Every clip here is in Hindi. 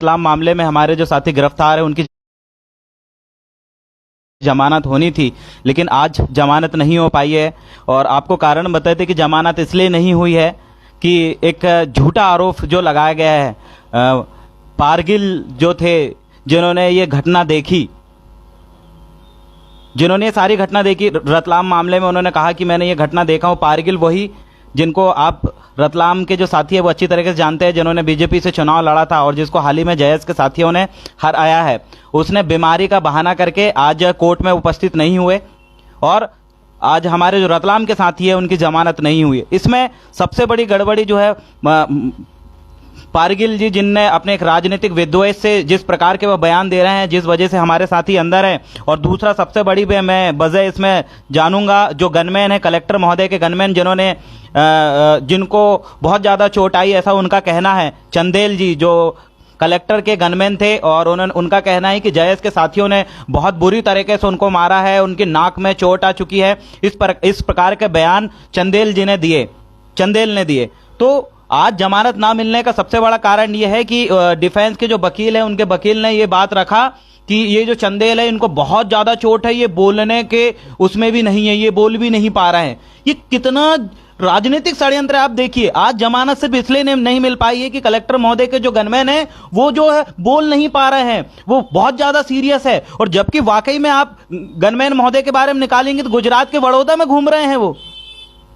रतलाम मामले में हमारे जो साथी गिरफ्तार है उनकी जमानत होनी थी, लेकिन आज जमानत नहीं हो पाई है। और आपको कारण बताए थे कि जमानत इसलिए नहीं हुई है कि एक झूठा आरोप जो लगाया गया है, पारगिल जो थे जिन्होंने ये घटना देखी, जिन्होंने ये सारी घटना देखी रतलाम मामले में, उन्होंने कहा कि मैंने ये घटना देखा हूं। पारगिल वही जिनको आप रतलाम के जो साथी है वो अच्छी तरीके से जानते हैं, जिन्होंने बीजेपी से चुनाव लड़ा था और जिसको हाल ही में जयस के साथियों ने हराया है। उसने बीमारी का बहाना करके आज कोर्ट में उपस्थित नहीं हुए और आज हमारे जो रतलाम के साथी है उनकी जमानत नहीं हुई। इसमें सबसे बड़ी गड़बड़ी जो है पारगिल जी, जिनने अपने एक राजनीतिक विद्वेष से जिस प्रकार के वह बयान दे रहे हैं, जिस वजह से हमारे साथी अंदर हैं। और दूसरा सबसे बड़ी मैं वजह इसमें जानूंगा, जो गनमैन है, कलेक्टर महोदय के गनमैन जिन्होंने जिनको बहुत ज़्यादा चोट आई ऐसा उनका कहना है, चंदेल जी जो कलेक्टर के गनमैन थे, और उनका कहना है कि जयस के साथियों ने बहुत बुरी तरीके से उनको मारा है, उनकी नाक में चोट आ चुकी है। इस प्रकार के बयान चंदेल ने दिए। तो आज जमानत ना मिलने का सबसे बड़ा कारण यह है कि डिफेंस के जो वकील हैं उनके वकील ने ये बात रखा कि ये जो चंदेल है इनको बहुत ज्यादा चोट है, ये बोलने के उसमें भी नहीं है, ये बोल भी नहीं पा रहे हैं। ये कितना राजनीतिक षड्यंत्र है। आप देखिए, आज जमानत सिर्फ इसलिए नहीं मिल पाई है कि कलेक्टर महोदय के जो गनमैन है वो जो है बोल नहीं पा रहे हैं, वो बहुत ज्यादा सीरियस है। और जबकि वाकई में आप गनमैन महोदय के बारे में निकालेंगे तो गुजरात के बड़ौदा में घूम रहे हैं, वो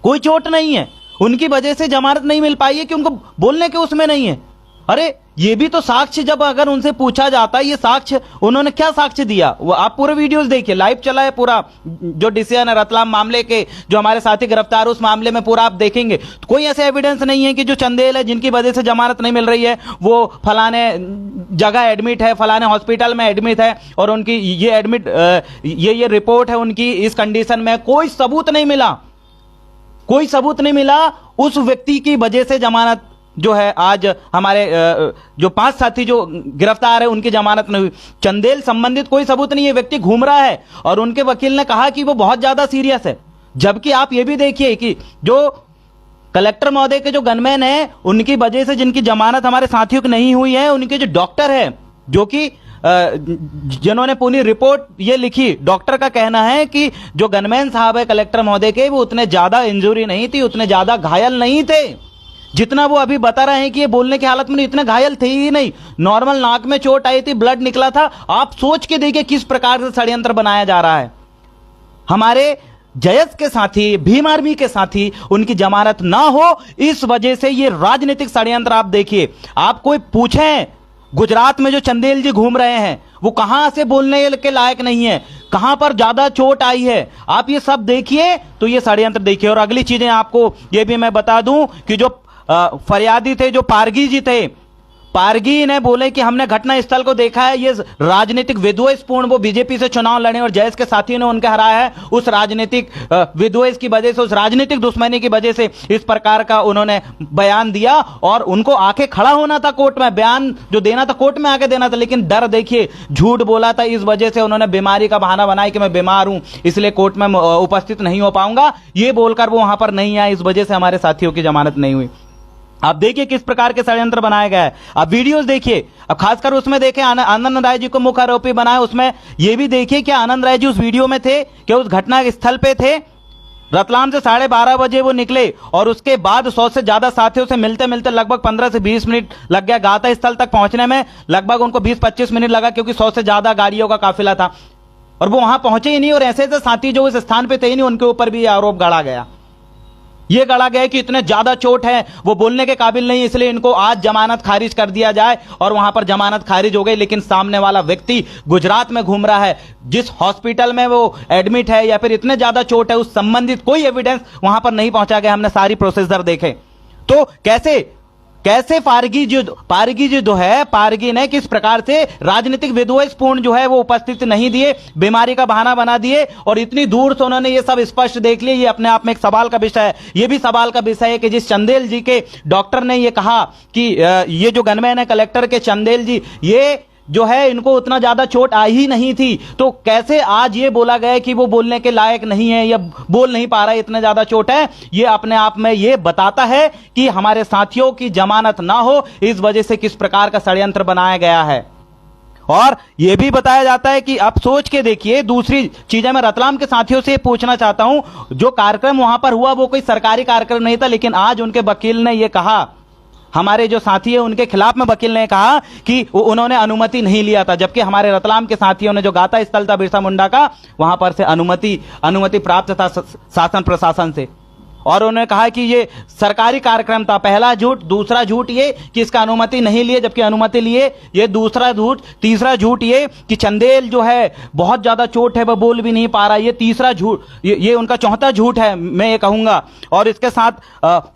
कोई चोट नहीं है, उनकी वजह से जमानत नहीं मिल पाई है कि उनको बोलने के उसमें नहीं है। अरे ये भी तो साक्ष्य, जब अगर उनसे पूछा जाता है ये साक्ष्य, उन्होंने क्या साक्ष्य दिया, वो आप पूरे वीडियोस देखिए, लाइव चला है पूरा, जो डिसीजन है रतलाम मामले के, जो हमारे साथी गिरफ्तार उस मामले में पूरा आप देखेंगे तो कोई ऐसे एविडेंस नहीं है कि जो चंदेल है जिनकी वजह से जमानत नहीं मिल रही है वो फलाने जगह एडमिट है, फलाने हॉस्पिटल में एडमिट है और उनकी ये रिपोर्ट है उनकी इस कंडीशन में। कोई सबूत नहीं मिला उस व्यक्ति की वजह से जमानत जो है आज हमारे जो 5 साथी जो गिरफ्तार है उनकी जमानत नहीं हुई। चंदेल संबंधित कोई सबूत नहीं है, व्यक्ति घूम रहा है और उनके वकील ने कहा कि वो बहुत ज्यादा सीरियस है। जबकि आप ये भी देखिए कि जो कलेक्टर महोदय के जो गनमैन है उनकी वजह से जिनकी जमानत हमारे साथियों की नहीं हुई है, उनके जो डॉक्टर है जो कि जिन्होंने पूरी रिपोर्ट ये लिखी, डॉक्टर का कहना है कि जो गनमैन साहब है कलेक्टर महोदय के, वो उतने ज्यादा इंजरी नहीं थी, उतने ज्यादा घायल नहीं थे जितना वो अभी बता रहे हैं कि ये बोलने की हालत में इतने घायल थे ही नहीं। नॉर्मल नाक में चोट आई थी, ब्लड निकला था। आप सोच के देखिए किस प्रकार से षड्यंत्र बनाया जा रहा है। हमारे जयस के साथी, भीम आर्मी के साथी, उनकी जमानत ना हो, इस वजह से ये राजनीतिक षड्यंत्र आप देखिए। आप कोई पूछें, गुजरात में जो चंदेल जी घूम रहे हैं वो कहां से बोलने के लायक नहीं है, कहां पर ज्यादा चोट आई है, आप ये सब देखिए तो ये षड्यंत्र देखिए। और अगली चीजें आपको ये भी मैं बता दूं कि जो फरियादी थे, जो पारगी जी थे, पारगी ने बोले कि हमने घटना स्थल को देखा है, ये राजनीतिक विद्वेषपूर्ण, वो बीजेपी से चुनाव लड़े और जयस के साथियों ने उनके हराया है, उस राजनीतिक विद्वेष की वजह से, उस राजनीतिक दुश्मनी की वजह से इस प्रकार का उन्होंने बयान दिया। और उनको आके खड़ा होना था कोर्ट में, बयान जो देना था कोर्ट में आके देना था, लेकिन डर देखिए, झूठ बोला था, इस वजह से उन्होंने बीमारी का बहाना बनाया कि मैं बीमार हूं इसलिए कोर्ट में उपस्थित नहीं हो पाऊंगा, ये बोलकर वो वहां पर नहीं आए, इस वजह से हमारे साथियों की जमानत नहीं हुई। आप देखिए किस प्रकार के षड्यंत्र बनाया गया है। अब वीडियोस देखिए, अब खासकर उसमें देखें आनंद राय जी को मुख्य आरोपी बनाया, उसमें यह भी देखिए कि आनंद राय जी उस वीडियो में थे कि उस घटना स्थल पे थे। रतलाम से 12:30 बजे वो निकले और उसके बाद 100 से ज्यादा साथियों से मिलते मिलते लगभग 15 से 20 मिनट लग गया। गाता स्थल तक पहुंचने में लगभग उनको 20-25 मिनट लगा, क्योंकि 100 से ज्यादा गाड़ियों का काफिला था और वो वहां पहुंचे ही नहीं। और ऐसे ऐसे साथी जो उस स्थान पे थे ही नहीं, उनके ऊपर भी आरोप गढ़ा गया, ये गढ़ा गया कि इतने ज्यादा चोट है, वो बोलने के काबिल नहीं, इसलिए इनको आज जमानत खारिज कर दिया जाए। और वहां पर जमानत खारिज हो गई, लेकिन सामने वाला व्यक्ति गुजरात में घूम रहा है, जिस हॉस्पिटल में वो एडमिट है या फिर इतने ज्यादा चोट है, उस संबंधित कोई एविडेंस वहां पर नहीं पहुंचा गया। हमने सारी प्रोसीजर देखे तो कैसे पारगी जी जो है, पारगी ने किस प्रकार से राजनीतिक विद्वेषपूर्ण जो है वो उपस्थिति नहीं दिए, बीमारी का बहाना बना दिए और इतनी दूर से उन्होंने ये सब स्पष्ट देख लिया। ये अपने आप में एक सवाल का विषय है। ये भी सवाल का विषय है कि जिस चंदेल जी के डॉक्टर ने ये कहा कि ये जो गनमैन है कलेक्टर के चंदेल जी, ये जो है इनको उतना ज्यादा चोट आई ही नहीं थी, तो कैसे आज ये बोला गया कि वो बोलने के लायक नहीं है या बोल नहीं पा रहा है, इतना ज्यादा चोट है? ये अपने आप में ये बताता है कि हमारे साथियों की जमानत ना हो, इस वजह से किस प्रकार का षड्यंत्र बनाया गया है। और यह भी बताया जाता है कि आप सोच के देखिए, दूसरी चीजें मैं रतलाम के साथियों से पूछना चाहता हूं, जो कार्यक्रम वहां पर हुआ वो कोई सरकारी कार्यक्रम नहीं था, लेकिन आज उनके वकील ने यह कहा, हमारे जो साथी है उनके खिलाफ में वकील ने कहा कि उन्होंने अनुमति नहीं लिया था, जबकि हमारे रतलाम के साथियों ने जो गाथा स्थल था बिरसा मुंडा का, वहां पर से अनुमति प्राप्त था शासन प्रशासन से। और उन्होंने कहा कि ये सरकारी कार्यक्रम था। पहला झूठ। दूसरा झूठ ये कि इसका अनुमति नहीं लिए, जबकि अनुमति लिए, ये दूसरा झूठ। तीसरा झूठ ये कि चंदेल जो है बहुत ज्यादा चोट है, वह बोल भी नहीं पा रहा, ये तीसरा झूठ, ये उनका चौथा झूठ है, मैं ये कहूंगा। और इसके साथ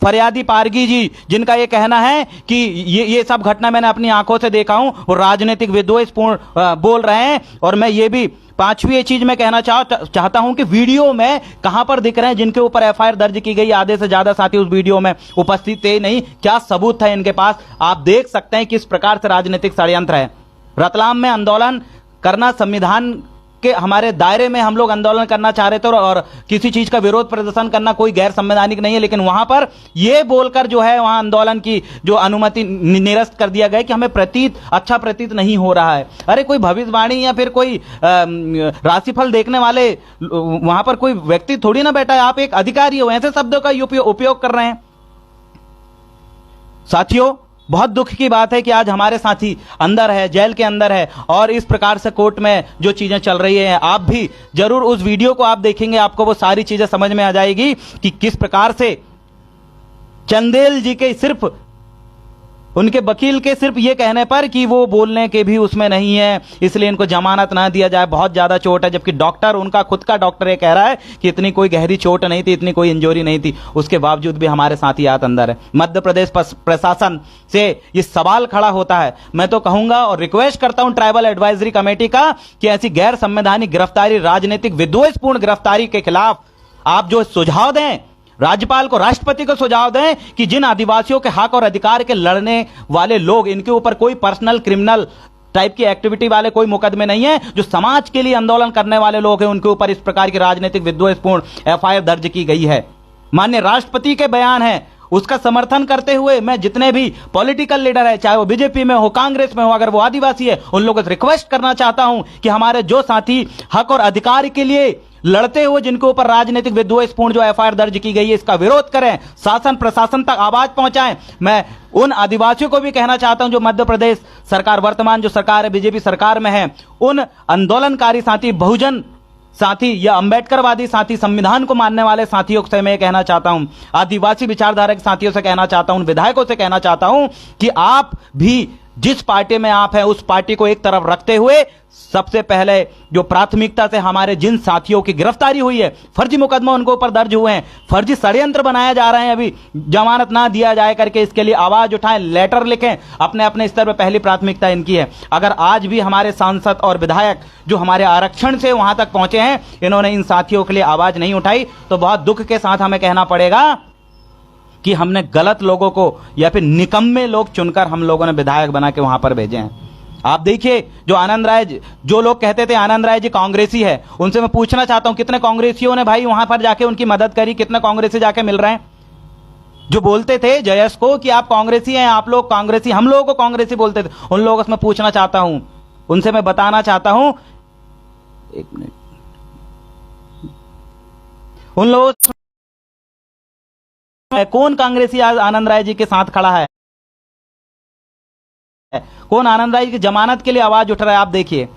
फरियादी पारगी जी, जिनका ये कहना है कि ये सब घटना मैंने अपनी आंखों से देखा हूं, वो राजनीतिक विद्वेषपूर्ण बोल रहे हैं। और मैं ये भी पांचवी ये चीज मैं कहना चाहता हूं कि वीडियो में कहां पर दिख रहे हैं जिनके ऊपर एफआईआर दर्ज की गई, आधे से ज्यादा साथी उस वीडियो में उपस्थित थे नहीं, क्या सबूत है इनके पास? आप देख सकते हैं किस प्रकार से राजनीतिक षड्यंत्र है। रतलाम में आंदोलन करना, संविधान के हमारे दायरे में हम लोग आंदोलन करना चाह रहे थे और किसी चीज का विरोध प्रदर्शन करना कोई गैर संवैधानिक नहीं है, लेकिन वहां पर यह बोलकर जो है वहां आंदोलन की जो अनुमति निरस्त कर दिया गया कि हमें अच्छा प्रतीत नहीं हो रहा है। अरे कोई भविष्यवाणी या फिर कोई राशिफल देखने वाले वहां पर कोई व्यक्ति थोड़ी ना बैठा है, आप एक अधिकारी हो, ऐसे शब्दों का उपयोग कर रहे हैं। साथियों, बहुत दुख की बात है कि आज हमारे साथी अंदर है, जेल के अंदर है, और इस प्रकार से कोर्ट में जो चीजें चल रही है, आप भी जरूर उस वीडियो को आप देखेंगे, आपको वो सारी चीजें समझ में आ जाएगी कि किस प्रकार से चंदेल जी के सिर्फ उनके वकील के सिर्फ ये कहने पर कि वो बोलने के भी उसमें नहीं है, इसलिए इनको जमानत ना दिया जाए, बहुत ज्यादा चोट है, जबकि डॉक्टर, उनका खुद का डॉक्टर ये कह रहा है कि इतनी कोई गहरी चोट नहीं थी, इतनी कोई इंजरी नहीं थी, उसके बावजूद भी हमारे साथी आज अंदर है। मध्य प्रदेश प्रशासन से ये सवाल खड़ा होता है। मैं तो कहूंगा और रिक्वेस्ट करता हूं ट्राइबल एडवाइजरी कमेटी का कि ऐसी गैर संवैधानिक गिरफ्तारी, राजनीतिक विद्वेषपूर्ण गिरफ्तारी के खिलाफ आप जो सुझाव दें, राज्यपाल को, राष्ट्रपति को सुझाव दें कि जिन आदिवासियों के हक और अधिकार के लड़ने वाले लोग, इनके ऊपर कोई पर्सनल क्रिमिनल टाइप की एक्टिविटी वाले कोई मुकदमे नहीं है, जो समाज के लिए आंदोलन करने वाले लोग हैं, उनके ऊपर इस प्रकार की राजनीतिक विद्वेषपूर्ण एफआईआर दर्ज की गई है। माननीय राष्ट्रपति के बयान है, उसका समर्थन करते हुए मैं जितने भी पॉलिटिकल लीडर है, चाहे वो बीजेपी में हो, कांग्रेस में हो, अगर वो आदिवासी है, उन लोगों से रिक्वेस्ट करना चाहता हूं कि हमारे जो साथी हक और अधिकार के लिए लड़ते हुए, जिनके ऊपर राजनीतिक विद्वेषपूर्ण जो एफआईआर दर्ज की गई है, इसका विरोध करें, शासन प्रशासन तक आवाज पहुंचाएं। मैं उन आदिवासियों को भी कहना चाहता हूं जो मध्य प्रदेश सरकार, वर्तमान जो सरकार है, बीजेपी सरकार में है, उन आंदोलनकारी साथी, बहुजन साथी या अंबेडकरवादी साथी, संविधान को मानने वाले साथियों से मैं कहना चाहता हूं, आदिवासी विचारधारा के साथियों से कहना चाहता हूं, विधायकों से कहना चाहता हूं कि आप भी जिस पार्टी में आप हैं, उस पार्टी को एक तरफ रखते हुए सबसे पहले जो प्राथमिकता से हमारे जिन साथियों की गिरफ्तारी हुई है, फर्जी मुकदमा उनके ऊपर दर्ज हुए हैं, फर्जी षड्यंत्र बनाया जा रहे हैं, अभी जमानत ना दिया जाए करके, इसके लिए आवाज उठाएं, लेटर लिखें, अपने अपने स्तर पर पहली प्राथमिकता इनकी है। अगर आज भी हमारे सांसद और विधायक जो हमारे आरक्षण से वहां तक पहुंचे हैं, इन्होंने इन साथियों के लिए आवाज नहीं उठाई, तो बहुत दुख के साथ हमें कहना पड़ेगा कि हमने गलत लोगों को या फिर निकम्मे लोग चुनकर हम लोगों ने विधायक बना के वहां पर भेजे हैं। आप देखिए, जो आनंद राय, जो लोग कहते थे आनंद राय जी कांग्रेसी है, उनसे मैं पूछना चाहता हूं कितने कांग्रेसियों ने भाई वहां पर जाके उनकी मदद करी, कितने कांग्रेसी जाके मिल रहे हैं? जो बोलते थे जयस को कि आप कांग्रेसी हैं, आप लोग कांग्रेसी, हम लोगों को कांग्रेसी बोलते थे, उन लोगों से मैं पूछना चाहता हूं, उनसे मैं बताना चाहता हूं, एक मिनट, उन लोगों कौन कांग्रेसी आज आनंद राय जी के साथ खड़ा है? कौन आनंद राय की जमानत के लिए आवाज उठ रहा है? आप देखिए।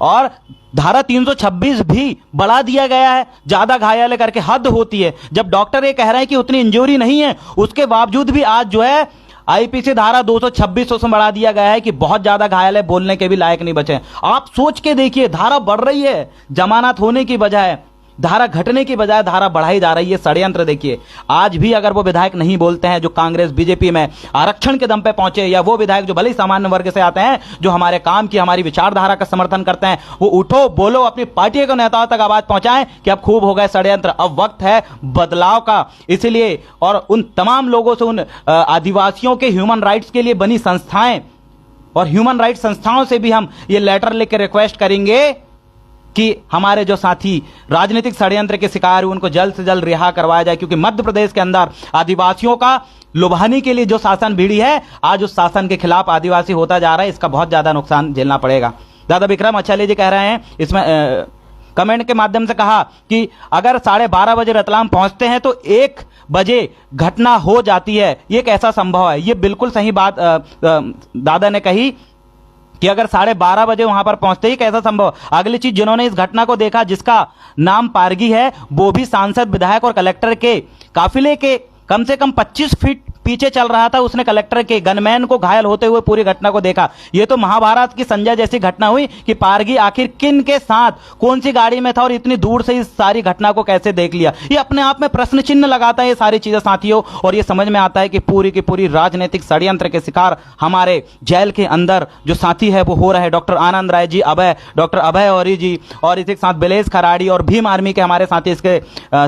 और धारा 326 भी बढ़ा दिया गया है, ज्यादा घायल करके, हद होती है। जब डॉक्टर ये कह रहे हैं कि उतनी इंजरी नहीं है, उसके बावजूद भी आज जो है आईपीसी धारा 226 उसमें बढ़ा दिया गया है कि बहुत ज्यादा घायल है, बोलने के भी लायक नहीं बचे। आप सोच के देखिए, धारा बढ़ रही है, जमानत होने की बजाय, धारा घटने की बजाय धारा बढ़ाई जा रही है। षड्यंत्र देखिए। आज भी अगर वो विधायक नहीं बोलते हैं जो कांग्रेस बीजेपी में आरक्षण के दम पे पहुंचे, या वो विधायक जो भले ही सामान्य वर्ग से आते हैं, जो हमारे काम की, हमारी विचारधारा का समर्थन करते हैं, वो उठो, बोलो, अपनी पार्टी के नेताओं तक आवाज पहुंचाएं कि अब खूब हो गए षड्यंत्र, अब वक्त है बदलाव का। इसलिए और उन तमाम लोगों से, उन आदिवासियों के ह्यूमन राइट्स के लिए बनी संस्थाएं, और ह्यूमन राइट्स संस्थाओं से भी हम ये लेटर लिख के रिक्वेस्ट करेंगे कि हमारे जो साथी राजनीतिक षड्यंत्र के शिकार हुए उनको जल्द से जल्द रिहा करवाया जाए, क्योंकि मध्य प्रदेश के अंदर आदिवासियों का लुभाने के लिए जो शासन भिड़ी है, आज उस शासन के खिलाफ आदिवासी होता जा रहा है। इसका बहुत ज्यादा नुकसान झेलना पड़ेगा। दादा विक्रम अछाले जी कह रहे हैं इसमें कमेंट के माध्यम से कहा कि अगर 12:30 बजे रतलाम पहुंचते हैं तो 1 बजे घटना हो जाती है, ये कैसा संभव है? ये बिल्कुल सही बात दादा ने कही कि अगर 12:30 बजे वहां पर पहुंचते ही कैसा संभव। अगली चीज, जिन्होंने इस घटना को देखा जिसका नाम पारगी है, वो भी सांसद, विधायक और कलेक्टर के काफिले के कम से कम 25 फीट पीछे चल रहा था। उसने कलेक्टर के गनमैन को घायल होते हुए पूरी घटना को देखा। यह तो महाभारत की संजय जैसी घटना हुई कि पारगी आखिर किन के साथ, कौन सी गाड़ी में था और इतनी दूर से इस सारी घटना को कैसे देख लिया। ये अपने आप में प्रश्न चिन्ह लगाता है ये सारी चीजें साथियों, और ये समझ में आता है कि पूरी की पूरी राजनीतिक षड्यंत्र के शिकार हमारे जेल के अंदर जो साथी है वो हो रहे हैं। डॉक्टर आनंद राय जी, डॉक्टर अभय औरी जी और इसी के साथ बिलेश खराड़ी और भीम आर्मी के हमारे साथी इसके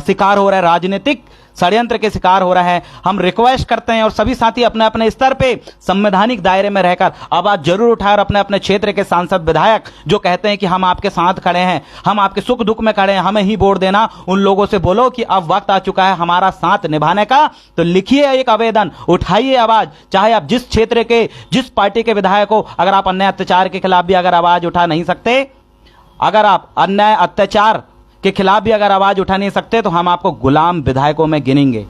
शिकार हो रहे हैं, राजनीतिक षड्यंत्र के शिकार हो रहे हैं। हम रिक्वेस्ट करते हैं और सभी साथी अपने अपने स्तर पे संवैधानिक दायरे में रहकर आवाज जरूर उठाएं और अपने अपने क्षेत्र के सांसद, विधायक जो कहते हैं कि हम आपके साथ खड़े हैं, हम आपके सुख दुख में खड़े हैं, हमें ही वोट देना, उन लोगों से बोलो कि अब वक्त आ चुका है हमारा साथ निभाने का। तो लिखिए एक आवेदन, उठाइए आवाज, चाहे आप जिस क्षेत्र के, जिस पार्टी के विधायक हो। अगर आप अन्याय अत्याचार के खिलाफ भी अगर आवाज उठा नहीं सकते, अगर आप अन्याय अत्याचार के खिलाफ भी अगर आवाज उठा नहीं सकते, तो हम आपको गुलाम विधायकों में गिनेंगे,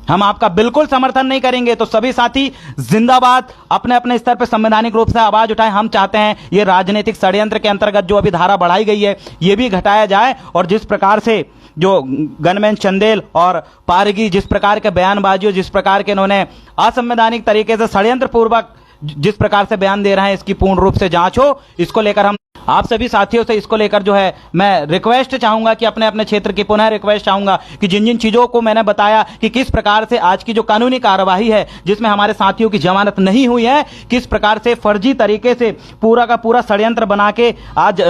हम आपका बिल्कुल समर्थन नहीं करेंगे। तो सभी साथी जिंदाबाद, अपने अपने स्तर पर संवैधानिक रूप से आवाज उठाएं। हम चाहते हैं ये राजनीतिक षड्यंत्र के अंतर्गत जो अभी धारा बढ़ाई गई है ये भी घटाया जाए, और जिस प्रकार से जो गनमैन चंदेल और पारगी जिस प्रकार के बयानबाजियों, जिस प्रकार के इन्होंने असंवैधानिक तरीके से षड्यंत्र पूर्वक जिस प्रकार से बयान दे रहे हैं, इसकी पूर्ण रूप से जांच हो। इसको लेकर हम आप सभी साथियों से इसको लेकर जो है मैं रिक्वेस्ट चाहूंगा कि अपने अपने क्षेत्र की पुनः रिक्वेस्ट चाहूंगा कि जिन जिन चीजों को मैंने बताया कि किस प्रकार से आज की जो कानूनी कार्यवाही है जिसमें हमारे साथियों की जमानत नहीं हुई है, किस प्रकार से फर्जी तरीके से पूरा का पूरा षड्यंत्र बना के आज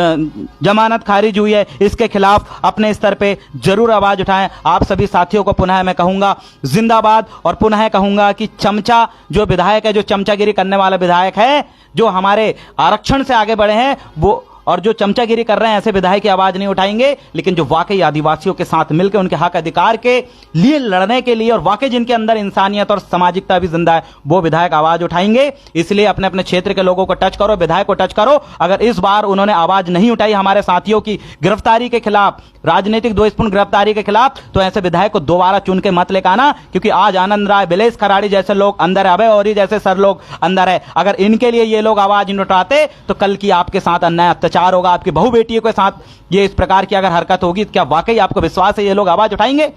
जमानत खारिज हुई है, इसके खिलाफ अपने स्तर पे जरूर आवाज उठाएं। आप सभी साथियों को पुनः मैं कहूंगा जिंदाबाद, और पुनः कहूंगा कि चमचा जो विधायक है, जो चमचागिरी करने वाला विधायक है, जो हमारे आरक्षण से आगे बढ़े हैं, वो और जो चमचागिरी कर रहे हैं, ऐसे विधायक की आवाज नहीं उठाएंगे। लेकिन जो वाकई आदिवासियों के साथ मिलकर उनके हक अधिकार के लिए लड़ने के लिए, और वाकई जिनके अंदर इंसानियत और सामाजिकता भी जिंदा है, वो विधायक आवाज उठाएंगे। इसलिए अपने अपने क्षेत्र के लोगों को टच करो, विधायक को टच करो। अगर इस बार उन्होंने आवाज नहीं उठाई हमारे साथियों की गिरफ्तारी के खिलाफ, राजनीतिक द्वेषपूर्ण गिरफ्तारी के खिलाफ, तो ऐसे विधायक को दोबारा चुन के मत लेकर आना, क्योंकि आज आनंद राय, बिलेश खराड़ी जैसे लोग अंदर है, अभय औरी जैसे सर लोग अंदर है। अगर इनके लिए ये लोग आवाज नहीं उठाते तो कल की आपके साथ अन्याय अत्याचार होगा, आपकी बहु बेटियों के साथ ये इस प्रकार की अगर हरकत होगी, तो क्या वाकई आपको विश्वास है ये लोग आवाज उठाएंगे?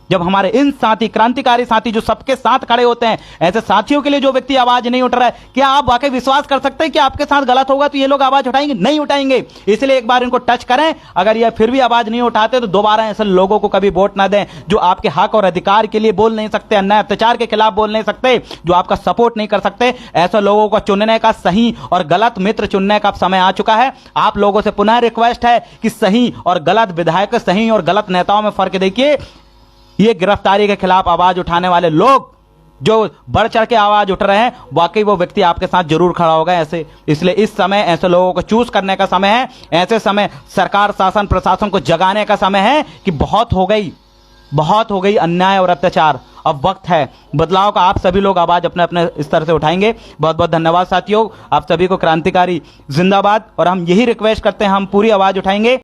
जब हमारे इन साथी, क्रांतिकारी साथी जो सबके साथ खड़े होते हैं, ऐसे साथियों के लिए जो व्यक्ति आवाज नहीं उठ रहा है, क्या आप वाकई विश्वास कर सकते हैं कि आपके साथ गलत होगा तो ये लोग आवाज उठाएंगे? नहीं उठाएंगे। इसलिए एक बार इनको टच करें। अगर ये फिर भी आवाज नहीं उठाते तो दोबारा ऐसे लोगों को कभी वोट ना दें जो आपके हक और अधिकार के लिए बोल नहीं सकते, अन्याय अत्याचार के खिलाफ बोल नहीं सकते, जो आपका सपोर्ट नहीं कर सकते। ऐसे लोगों को चुनने का, सही और गलत मित्र चुनने का समय आ चुका है। आप लोगों से पुनः रिक्वेस्ट है कि सही और गलत विधायक, सही और गलत नेताओं में फर्क देखिए। ये गिरफ्तारी के खिलाफ आवाज उठाने वाले लोग जो बढ़ चढ़ के आवाज उठ रहे हैं, वाकई वो व्यक्ति आपके साथ जरूर खड़ा होगा ऐसे। इसलिए इस समय ऐसे लोगों को चूज करने का समय है। ऐसे समय सरकार, शासन, प्रशासन को जगाने का समय है कि बहुत हो गई अन्याय और अत्याचार। अब वक्त है बदलाव का। आप सभी लोग आवाज अपने अपने स्तर से उठाएंगे। बहुत बहुत धन्यवाद साथियों, आप सभी को क्रांतिकारी जिंदाबाद। और हम यही रिक्वेस्ट करते हैं, हम पूरी आवाज उठाएंगे।